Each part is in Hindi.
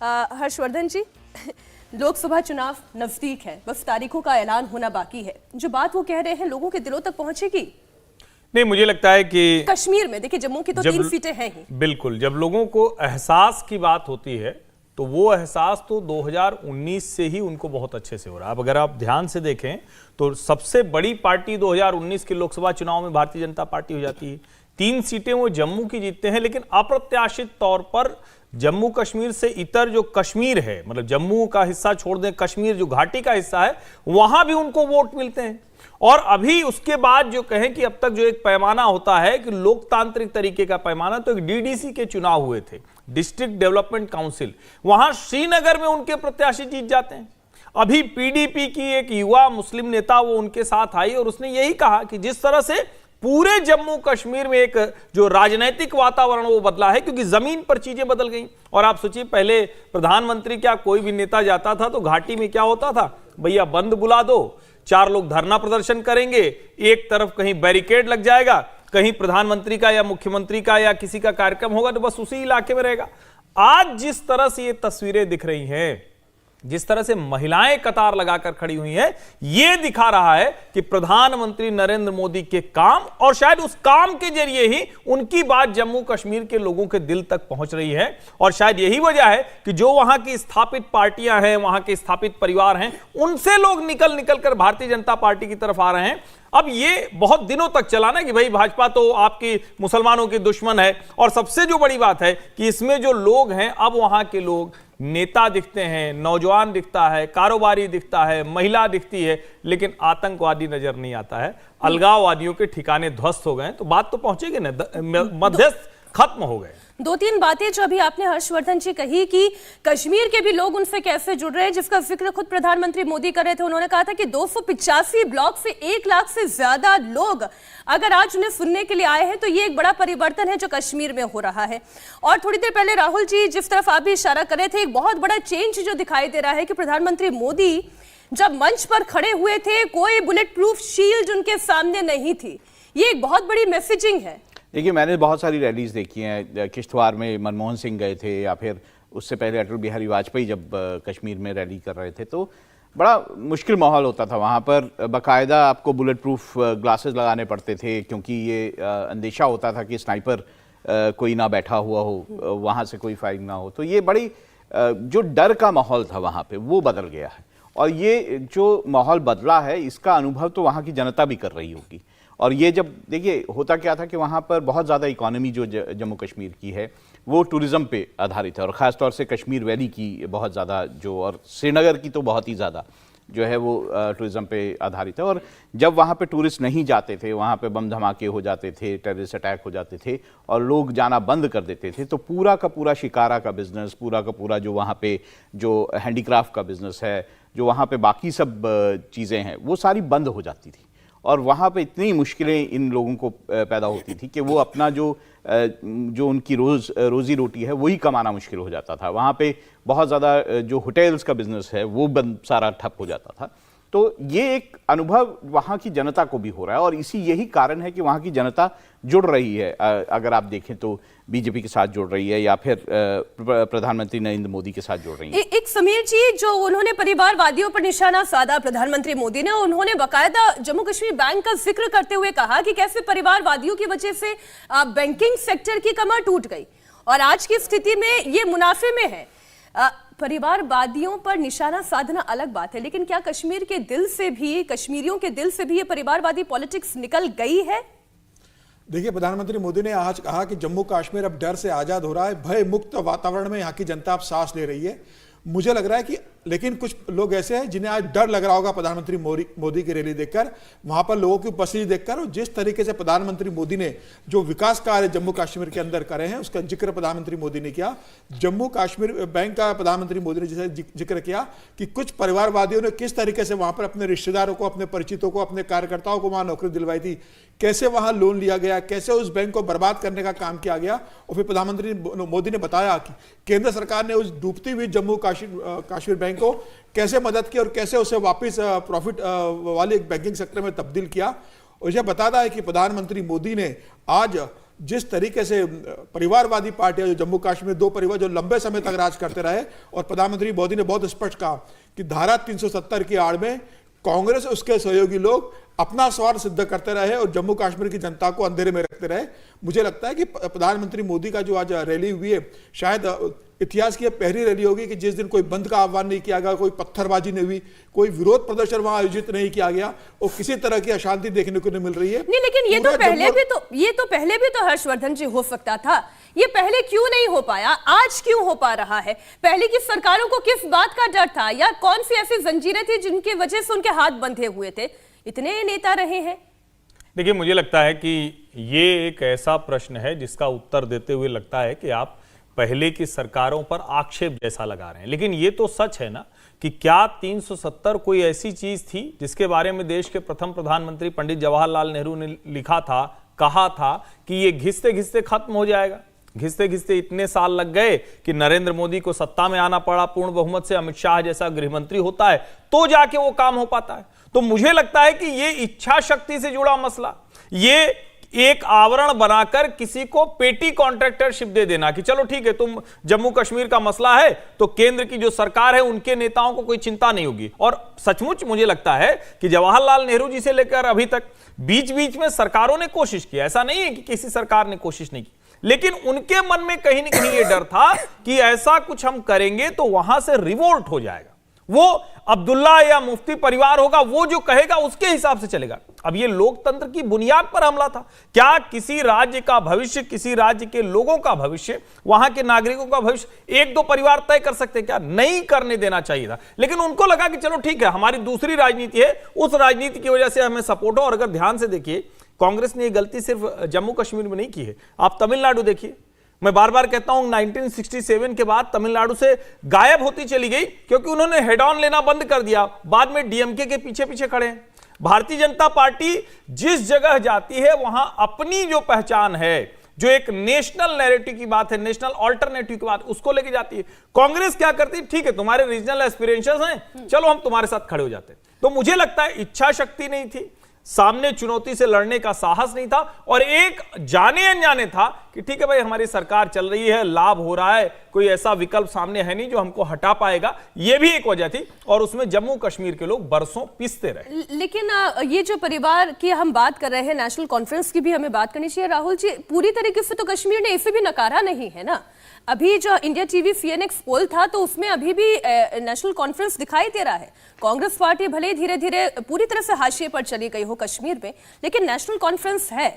हर्षवर्धन जी, लोकसभा चुनाव नजदीक है, बस तारीखों का ऐलान होना बाकी है। जो बात वो कह रहे हैं लोगों के दिलों तक पहुंचेगी? नहीं, मुझे लगता है कि कश्मीर में देखिए, जम्मू की तो 3 सीटें हैं ही। बिल्कुल, जब लोगों को एहसास की बात होती है तो वो एहसास तो 2019 से ही उनको बहुत अच्छे से हो रहा है। अब अगर आप ध्यान से देखें तो सबसे बड़ी पार्टी 2019 के लोकसभा चुनाव में भारतीय जनता पार्टी हो जाती है। 3 सीटें वो जम्मू की जीतते हैं, लेकिन अप्रत्याशित तौर पर जम्मू कश्मीर से इतर जो कश्मीर है, मतलब जम्मू का हिस्सा छोड़ दें, कश्मीर जो घाटी का हिस्सा है, वहां भी उनको वोट मिलते हैं। और अभी उसके बाद जो कहें कि अब तक जो एक पैमाना होता है कि लोकतांत्रिक तरीके का पैमाना, तो एक डीडीसी के चुनाव हुए थे, डिस्ट्रिक्ट डेवलपमेंट काउंसिल, वहां श्रीनगर में उनके प्रत्याशी जीत जाते हैं। अभी पीडीपी की एक युवा मुस्लिम नेता वो उनके साथ आई और उसने यही कहा कि जिस तरह से पूरे जम्मू कश्मीर में एक जो राजनीतिक वातावरण वो बदला है, क्योंकि जमीन पर चीजें बदल गई। और आप सोचिए, पहले प्रधानमंत्री क्या कोई भी नेता जाता था तो घाटी में क्या होता था, भैया बंद बुला दो, 4 लोग धरना प्रदर्शन करेंगे, एक तरफ कहीं बैरिकेड लग जाएगा, कहीं प्रधानमंत्री का या मुख्यमंत्री का या किसी का कार्यक्रम होगा तो बस उसी इलाके में रहेगा। आज जिस तरह से ये तस्वीरें दिख रही हैं, जिस तरह से महिलाएं कतार लगाकर खड़ी हुई हैं, यह दिखा रहा है कि प्रधानमंत्री नरेंद्र मोदी के काम, और शायद उस काम के जरिए ही उनकी बात जम्मू कश्मीर के लोगों के दिल तक पहुंच रही है। और शायद यही वजह है कि जो वहां की स्थापित पार्टियां हैं, वहां के स्थापित परिवार हैं, उनसे लोग निकल निकल कर भारतीय जनता पार्टी की तरफ आ रहे हैं। अब ये बहुत दिनों तक चला ना कि भाई भाजपा तो आपकी मुसलमानों की दुश्मन है, और सबसे जो बड़ी बात है कि इसमें जो लोग हैं, अब वहां के लोग नेता दिखते हैं, नौजवान दिखता है, कारोबारी दिखता है, महिला दिखती है, लेकिन आतंकवादी नजर नहीं आता है। अलगाववादियों के ठिकाने ध्वस्त हो गए, तो बात तो पहुंचेगी ना, मध्यस्थ खत्म हो गए। 2-3 बातें जो अभी आपने हर्षवर्धन जी कही कि कश्मीर के भी लोग उनसे कैसे जुड़ रहे हैं, जिसका जिक्र खुद प्रधानमंत्री मोदी कर रहे थे। उन्होंने कहा था कि 285 ब्लॉक से 1 लाख से ज्यादा लोग अगर आज उन्हें सुनने के लिए आए हैं, तो ये एक बड़ा परिवर्तन है जो कश्मीर में हो रहा है। और थोड़ी देर पहले राहुल जी जिस तरफ आप भी इशारा कर रहे थे, एक बहुत बड़ा चेंज जो दिखाई दे रहा है कि प्रधानमंत्री मोदी जब मंच पर खड़े हुए थे, कोई बुलेट प्रूफ शील्ड उनके सामने नहीं थी। ये एक बहुत बड़ी मैसेजिंग है। देखिए, मैंने बहुत सारी रैलीज देखी हैं। किश्तवाड़ में मनमोहन सिंह गए थे, या फिर उससे पहले अटल बिहारी वाजपेयी जब कश्मीर में रैली कर रहे थे, तो बड़ा मुश्किल माहौल होता था वहाँ पर। बाकायदा आपको बुलेट प्रूफ ग्लासेस लगाने पड़ते थे, क्योंकि ये अंदेशा होता था कि स्नाइपर कोई ना बैठा हुआ हो, वहाँ से कोई फायरिंग ना हो। तो ये बड़ी जो डर का माहौल था वहाँ पे, वो बदल गया है। और ये जो माहौल बदला है, इसका अनुभव तो वहाँ की जनता भी कर रही होगी। और ये जब देखिए, होता क्या था कि वहाँ पर बहुत ज़्यादा इकोनॉमी जो जम्मू कश्मीर की है वो टूरिज़्म पे आधारित है, और ख़ास तौर से कश्मीर वैली की बहुत ज़्यादा जो, और श्रीनगर की तो बहुत ही ज़्यादा जो है वो टूरिज़्म पे आधारित है। और जब वहाँ पे टूरिस्ट नहीं जाते थे, वहाँ पे बम धमाके हो जाते थे, टेररिस्ट अटैक हो जाते थे, और लोग जाना बंद कर देते थे, तो पूरा का पूरा शिकारा का बिज़नेस, पूरा का पूरा जो वहाँ पे जो हैंडीक्राफ्ट का बिज़नेस है, जो वहाँ पे बाकी सब चीज़ें हैं, वो सारी बंद हो जाती थी। और वहाँ पे इतनी मुश्किलें इन लोगों को पैदा होती थी कि वो अपना जो उनकी रोज़ी रोटी है वही कमाना मुश्किल हो जाता था। वहाँ पे बहुत ज़्यादा जो होटल्स का बिज़नेस है वो बंद, सारा ठप हो जाता था। तो ये एक अनुभव वहाँ की जनता को भी हो रहा है, और यही कारण है कि वहाँ की जनता जुड़ रही है। अगर आप देखें तो बीजेपी के साथ जुड़ रही है, या फिर प्रधानमंत्री नरेंद्र मोदी के साथ जुड़ रही है। एक समीर जी, जो उन्होंने परिवारवादियों पर निशाना साधा प्रधानमंत्री मोदी ने, उन्होंने बाकायदा जम्मू कश्मीर बैंक का जिक्र करते हुए कहा कि कैसे परिवारवादियों की वजह से बैंकिंग सेक्टर की कमर टूट गई, और आज की स्थिति में ये मुनाफे में है। परिवारवादियों पर निशाना साधना अलग बात है, लेकिन क्या कश्मीर के दिल से भी, कश्मीरियों के दिल से भी ये परिवारवादी पॉलिटिक्स निकल गई है? देखिए, प्रधानमंत्री मोदी ने आज कहा कि जम्मू कश्मीर अब डर से आजाद हो रहा है, भय मुक्त वातावरण में यहाँ की जनता अब सांस ले रही है। मुझे लग रहा है कि, लेकिन कुछ लोग ऐसे हैं जिन्हें आज डर लग रहा होगा प्रधानमंत्री मोदी की रैली देखकर, वहां पर लोगों की उपस्थिति देखकर, और जिस तरीके से प्रधानमंत्री मोदी ने जो विकास कार्य जम्मू कश्मीर के अंदर करे हैं उसका जिक्र प्रधानमंत्री मोदी ने किया। जम्मू कश्मीर बैंक का प्रधानमंत्री मोदी ने जैसे जिक्र किया कि कुछ परिवारवादियों ने किस तरीके से वहां पर अपने रिश्तेदारों को, अपने परिचितों को, अपने कार्यकर्ताओं को वहां नौकरी दिलवाई थी, कैसे वहां लोन लिया गया, कैसे उस बैंक को बर्बाद करने का काम किया गया। और फिर प्रधानमंत्री मोदी ने बताया कि केंद्र सरकार ने उस डूबती हुई जम्मू कश्मीर बैंक को कैसे मदद की और कैसे उसे वापस प्रॉफिट वाले एक बैंकिंग सेक्टर में तब्दील किया। और यह बताता है कि प्रधानमंत्री मोदी ने आज जिस तरीके से परिवारवादी पार्टियां, जो जम्मू कश्मीर दो परिवार जो लंबे समय तक राज करते रहे, और प्रधानमंत्री मोदी ने बहुत स्पष्ट कहा कि धारा 370 की आड़ में कांग्रेस उसके सहयोगी लोग अपना स्वार्थ सिद्ध करते रहे और जम्मू कश्मीर की जनता को अंधेरे में रखते रहे। मुझे लगता है कि प्रधानमंत्री मोदी का जो आज रैली हुई है, शायद इतिहास की पहली रैली होगी कि जिस दिन कोई बंद का आह्वान नहीं किया गया, कोई पत्थरबाजी नहीं हुई, कोई विरोध प्रदर्शन वहां आयोजित नहीं किया गया और किसी तरह की अशांति देखने को नहीं मिल रही है। नहीं, लेकिन ये तो पहले भी तो हर्षवर्धन जी हो सकता था। ये पहले क्यों नहीं हो पाया, आज क्यों हो पा रहा है? पहले की सरकारों को किस बात का डर था, या कौन सी ऐसी जंजीरें थी जिनकी वजह से उनके हाथ बंधे हुए थे? इतने नेता रहे हैं। देखिए, मुझे लगता है कि ये एक ऐसा प्रश्न है जिसका उत्तर देते हुए लगता है कि आप पहले की सरकारों पर आक्षेप जैसा लगा रहे हैं। लेकिन ये तो सच है ना कि क्या 370 कोई ऐसी चीज थी जिसके बारे में देश के प्रथम प्रधानमंत्री पंडित जवाहरलाल नेहरू ने लिखा था, कहा था कि ये घिसते घिसते खत्म हो जाएगा। घिसते घिसते इतने साल लग गए कि नरेंद्र मोदी को सत्ता में आना पड़ा पूर्ण बहुमत से, अमित शाह जैसा गृहमंत्री होता है तो जाके वो काम हो पाता है। तो मुझे लगता है कि ये इच्छा शक्ति से जुड़ा मसला, ये एक आवरण बनाकर किसी को पेटी कॉन्ट्रैक्टरशिप दे देना कि चलो ठीक है, तुम जम्मू कश्मीर का मसला है तो केंद्र की जो सरकार है उनके नेताओं को कोई चिंता नहीं होगी। और सचमुच मुझे लगता है कि जवाहरलाल नेहरू जी से लेकर अभी तक बीच बीच में सरकारों ने कोशिश की, ऐसा नहीं है कि किसी सरकार ने कोशिश नहीं की, लेकिन उनके मन में कहीं ना कहीं यह डर था कि ऐसा कुछ हम करेंगे तो वहां से रिवोल्ट हो जाएगा। वो अब्दुल्ला या मुफ्ती परिवार होगा, वो जो कहेगा उसके हिसाब से चलेगा। अब ये लोकतंत्र की बुनियाद पर हमला था। क्या किसी राज्य का भविष्य, किसी राज्य के लोगों का भविष्य, वहां के नागरिकों का भविष्य एक दो परिवार तय कर सकते? क्या नहीं करने देना चाहिए था। लेकिन उनको लगा कि चलो ठीक है, हमारी दूसरी राजनीति है, उस राजनीति की वजह से हमें सपोर्ट हो। और अगर ध्यान से देखिए, कांग्रेस ने यह गलती सिर्फ जम्मू कश्मीर में नहीं की है, आप तमिलनाडु देखिए। मैं बार बार कहता हूं 1967 के बाद तमिलनाडु से गायब होती चली गई क्योंकि उन्होंने हेड ऑन लेना बंद कर दिया। बाद में डीएमके के पीछे पीछे खड़े हैं। भारतीय जनता पार्टी जिस जगह जाती है वहां अपनी जो पहचान है, जो एक नेशनल नैरेटिव की बात है, नेशनल ऑल्टरनेटिव की बात, उसको लेके जाती है। कांग्रेस क्या करती है, ठीक है तुम्हारे रीजनल एस्पिरेशंस हैं, चलो हम तुम्हारे साथ खड़े हो जाते हैं। तो मुझे लगता है इच्छा शक्ति नहीं थी, सामने चुनौती से लड़ने का साहस नहीं था, और एक जाने अनजाने था कि ठीक है भाई हमारी सरकार चल रही है, लाभ हो रहा है, कोई ऐसा विकल्प सामने है नहीं जो हमको हटा पाएगा। यह भी एक वजह थी, और उसमें जम्मू कश्मीर के लोग बरसों पिसते रहे। लेकिन ये जो परिवार की हम बात कर रहे हैं, नेशनल कॉन्फ्रेंस की भी हमें बात करनी चाहिए राहुल जी। पूरी तरीके से तो कश्मीर ने इसे भी नकारा नहीं है ना। अभी जो इंडिया टीवी सीएनएक्स पोल था तो उसमें अभी भी नेशनल कॉन्फ्रेंस दिखाई दे रहा है। कांग्रेस पार्टी भले धीरे धीरे पूरी तरह से हाशिए पर चली गई हो कश्मीर में, लेकिन नेशनल कॉन्फ्रेंस है।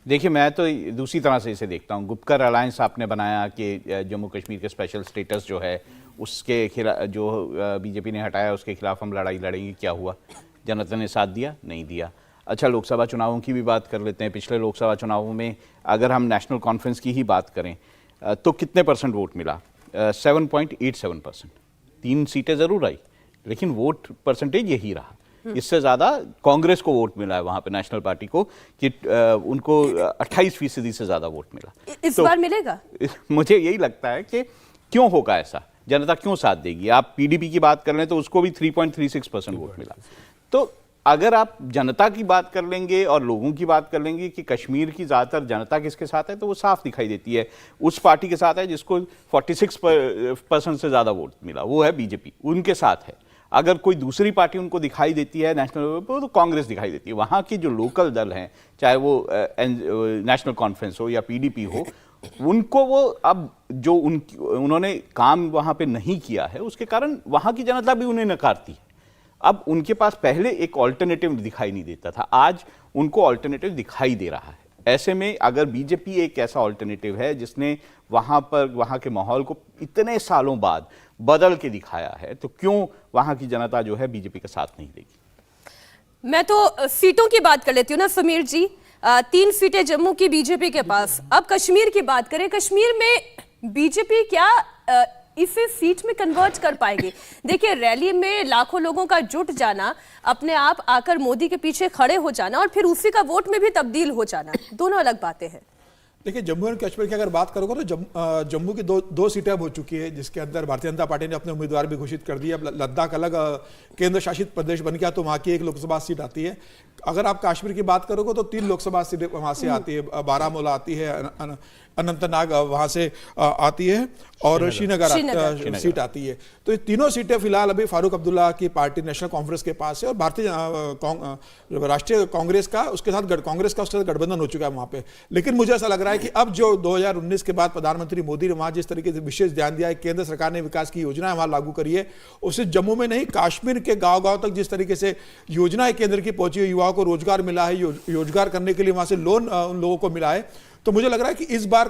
देखिए, मैं तो दूसरी तरह से इसे देखता हूँ। गुपकर अलायंस आपने बनाया कि जम्मू कश्मीर के स्पेशल स्टेटस जो है उसके खिलाफ, जो बीजेपी ने हटाया उसके खिलाफ हम लड़ाई लड़ेंगे। क्या हुआ? जनता ने साथ दिया? नहीं दिया। अच्छा, लोकसभा चुनावों की भी बात कर लेते हैं। पिछले लोकसभा चुनावों में अगर हम नेशनल कॉन्फ्रेंस की ही बात करें तो कितने परसेंट वोट मिला? 7.87%। 3 सीटें जरूर आई, लेकिन वोट परसेंटेज यही रहा। इससे ज्यादा कांग्रेस को वोट मिला है वहां पे, नेशनल पार्टी को, कि उनको 28% से ज्यादा वोट मिला। इस बार मिलेगा? मुझे यही लगता है कि क्यों होगा ऐसा, जनता क्यों साथ देगी। आप पीडीपी की बात कर लें तो उसको भी 3.36% वोट मिला। तो अगर आप जनता की बात कर लेंगे और लोगों की बात कर लेंगे कि कश्मीर की ज्यादातर जनता किसके साथ है, तो वो साफ दिखाई देती है, उस पार्टी के साथ है जिसको 46% से ज्यादा वोट मिला, वो है बीजेपी, उनके साथ है। अगर कोई दूसरी पार्टी उनको दिखाई देती है नेशनल लेवल पर, तो कांग्रेस दिखाई देती है। वहां की जो लोकल दल हैं, चाहे वो नेशनल कॉन्फ्रेंस हो या पीडीपी हो, उनको वो अब जो उन्होंने काम वहां पे नहीं किया है उसके कारण वहां की जनता भी उन्हें नकारती है। अब उनके पास पहले एक ऑल्टरनेटिव दिखाई नहीं देता था, आज उनको ऑल्टरनेटिव दिखाई दे रहा है। ऐसे में अगर बीजेपी एक ऐसा ऑल्टरनेटिव है जिसने वहां के माहौल को इतने सालों बाद बदल के दिखाया है, तो क्यों वहां की जनता जो है बीजेपी का साथ नहीं देगी? मैं तो सीटों की बात कर लेती हूँ ना समीर जी। 3 सीटें जम्मू की बीजेपी के पास। अब कश्मीर की बात करें, कश्मीर में बीजेपी क्या इसे सीट में कन्वर्ट कर पाएगी? देखिए, रैली में लाखों लोगों का जुट जाना, अपने आप आकर मोदी के पीछे खड़े हो जाना और फिर उसी का वोट में भी तब्दील हो जाना, दोनों अलग बातें हैं। देखिए, जम्मू एंड कश्मीर की अगर बात करोगे तो जम्मू की दो सीटें अब हो चुकी है, जिसके अंदर भारतीय जनता पार्टी ने अपने उम्मीदवार भी घोषित कर दिए। अब लद्दाख अलग केंद्र शासित प्रदेश बन गया तो वहाँ की एक लोकसभा सीट आती है। अगर आप कश्मीर की बात करोगे तो 3 लोकसभा सीटें वहाँ से आती है। बारामूला आती है, अनंतनाग वहाँ से आती है, और श्रीनगर सीट आती है। तो ये तीनों सीटें फिलहाल अभी फारूक अब्दुल्ला की पार्टी नेशनल कॉन्फ्रेंस के पास है, और भारतीय राष्ट्रीय कांग्रेस का उसके साथ गठबंधन हो चुका है वहाँ पे। लेकिन मुझे ऐसा लग रहा है कि अब जो 2019 के बाद प्रधानमंत्री मोदी ने वहाँ जिस तरीके से विशेष ध्यान दिया है, केंद्र सरकार ने विकास की योजनाएं वहाँ लागू करी है, उससे जम्मू में नहीं कश्मीर के गांव-गांव तक जिस तरीके से योजनाएं केंद्र की पहुंची है, युवाओं को रोजगार मिला है, रोजगार करने के लिए वहाँ से लोन उन लोगों को मिला है। तो मुझे लग रहा है कि इस बार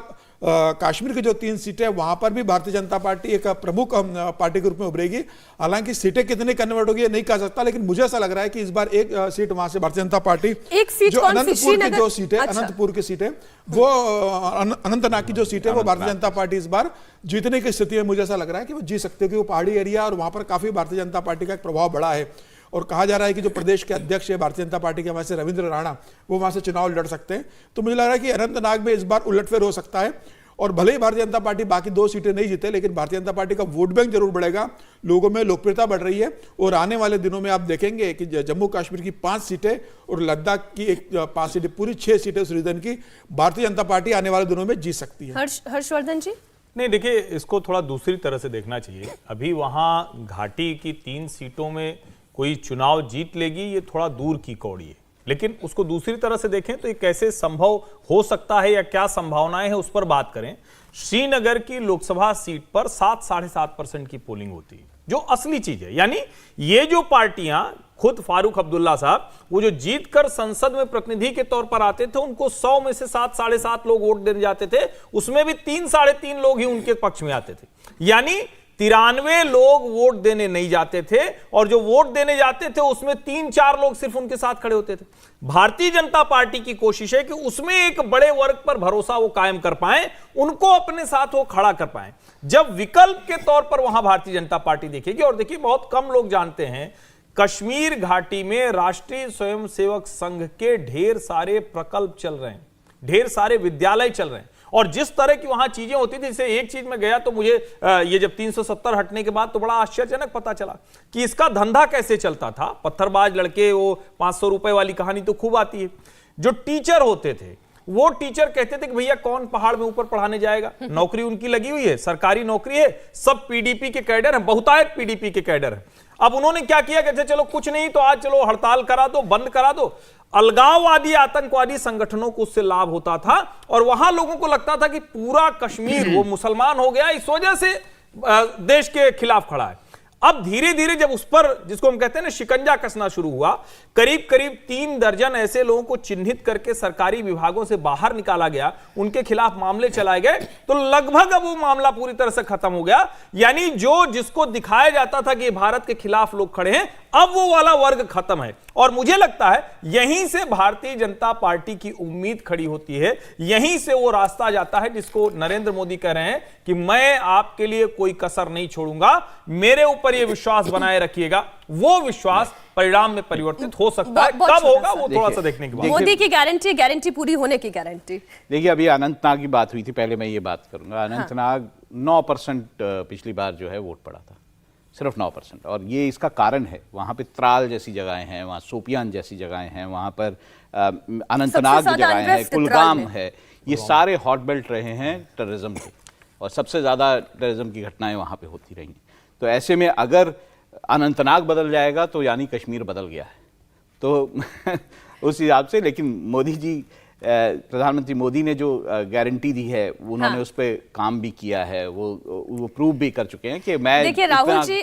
कश्मीर की जो 3 सीटें वहां पर भी भारतीय जनता पार्टी एक प्रमुख पार्टी के रूप में उभरेगी। हालांकि सीटें कितने कन्वर्ट होगी ये नहीं कह सकता, लेकिन मुझे ऐसा लग रहा है कि इस बार एक सीट वहां से भारतीय जनता पार्टी, एक सीट जो अनंतपुर की जो सीट है, अच्छा। अनंतपुर की सीट है, वो अनंतनाग की जो सीट है वो भारतीय जनता पार्टी इस बार जीतने की स्थिति में मुझे ऐसा लग रहा है कि वो जीत सकते हो, कि वो पहाड़ी एरिया और वहां पर काफी भारतीय जनता पार्टी का एक प्रभाव बढ़ा है। और कहा जा रहा है कि जो प्रदेश के अध्यक्ष है भारतीय जनता पार्टी के वहां से रविंद्र राणा, वो वहां से चुनाव लड़ सकते हैं। तो मुझे लग रहा है कि अनंतनाग में इस बार उलटफेर हो सकता है, और भले ही भारतीय जनता पार्टी बाकी 2 सीटें नहीं जीते, लेकिन भारतीय जनता पार्टी का वोट बैंक जरूर बढ़ेगा, लोगों में लोकप्रियता बढ़ रही है। और आने वाले दिनों में आप देखेंगे कि जम्मू कश्मीर की 5 सीटें और लद्दाख की 5 सीटें, पूरी 6 सीटें उस रीजन की भारतीय जनता पार्टी आने वाले दिनों में जीत सकती है। हर्षवर्धन जी, नहीं, देखिए, इसको थोड़ा दूसरी तरह से देखना चाहिए। अभी वहां घाटी की 3 सीटों में कोई चुनाव जीत लेगी, ये थोड़ा दूर की कौड़ी है। लेकिन उसको दूसरी तरह से देखें तो ये कैसे संभव हो सकता है या क्या संभावनाएं हैं उस पर बात करें। श्रीनगर की लोकसभा सीट पर 7-7.5% की पोलिंग होती है, जो असली चीज है। यानी ये जो पार्टियां, खुद फारूक अब्दुल्ला साहब, वो जो जीत कर संसद में प्रतिनिधि के तौर पर आते थे, उनको 100 में से 7-7.5 लोग वोट देने जाते थे, उसमें भी 3-3.5 लोग ही उनके पक्ष में आते थे। यानी 93 लोग वोट देने नहीं जाते थे, और जो वोट देने जाते थे उसमें 3-4 लोग सिर्फ उनके साथ खड़े होते थे। भारतीय जनता पार्टी की कोशिश है कि उसमें एक बड़े वर्ग पर भरोसा वो कायम कर पाए, उनको अपने साथ वो खड़ा कर पाए। जब विकल्प के तौर पर वहां भारतीय जनता पार्टी देखेगी, और देखिए बहुत कम लोग जानते हैं, कश्मीर घाटी में राष्ट्रीय स्वयंसेवक संघ के ढेर सारे प्रकल्प चल रहे हैं, ढेर सारे विद्यालय चल रहे हैं। और जिस तरह की वहां चीजें होती थी, जैसे एक चीज में गया तो मुझे ये जब 370 हटने के बाद तो बड़ा आश्चर्यजनक पता चला कि इसका धंधा कैसे चलता था। पत्थरबाज लड़के, वो 500 रुपए वाली कहानी तो खूब आती है। जो टीचर होते थे, वो टीचर कहते थे कि भैया कौन पहाड़ में ऊपर पढ़ाने जाएगा, नौकरी उनकी लगी हुई है, सरकारी नौकरी है, सब पीडीपी के कैडर हैं, बहुतायत पीडीपी के कैडर हैं। अब उन्होंने क्या किया, कहते चलो कुछ नहीं तो आज चलो हड़ताल करा दो, बंद करा दो। अलगाववादी आतंकवादी संगठनों को उससे लाभ होता था, और वहां लोगों को लगता था कि पूरा कश्मीर वो मुसलमान हो गया, इस वजह से देश के खिलाफ खड़ा है। अब धीरे धीरे जब उस पर, जिसको हम कहते हैं ना, शिकंजा कसना शुरू हुआ, करीब करीब 3 दर्जन ऐसे लोगों को चिन्हित करके सरकारी विभागों से बाहर निकाला गया, उनके खिलाफ मामले चलाए गए, तो लगभग अब वो मामला पूरी तरह से खत्म हो गया। यानी जो जिसको दिखाया जाता था कि भारत के खिलाफ लोग खड़े हैं, अब वो वाला वर्ग खत्म है। और मुझे लगता है यहीं से भारतीय जनता पार्टी की उम्मीद खड़ी होती है, यहीं से वो रास्ता जाता है जिसको नरेंद्र मोदी कह रहे हैं कि मैं आपके लिए कोई कसर नहीं छोड़ूंगा, मेरे ऊपर ये विश्वास बनाए रखिएगा। वो विश्वास परिणाम में परिवर्तित हो सकता है, कब होगा वो थोड़ा सा देखने की बात। मोदी की गारंटी पूरी होने की गारंटी। देखिए, अभी अनंतनाग की बात हुई थी, पहले मैं ये बात करूंगा। अनंतनाग 9% पिछली बार जो है वोट पड़ा था, सिर्फ 9%। और ये इसका कारण है, वहाँ पे त्राल जैसी जगहें हैं, वहाँ सोपियान जैसी जगहें हैं, वहाँ पर अनंतनाग की जगहें हैं, कुलगाम है, ये सारे हॉट बेल्ट रहे हैं टेररिज्म के, और सबसे ज़्यादा टेररिज्म की घटनाएं वहाँ पे होती रही हैं। तो ऐसे में अगर अनंतनाग बदल जाएगा तो यानी कश्मीर बदल गया है, तो उस हिसाब से। लेकिन मोदी जी, प्रधानमंत्री मोदी ने जो गारंटी दी है, उन्होंने उस पर काम भी किया है, वो प्रूव भी कर चुके हैं कि मैं। देखिए राहुल जी,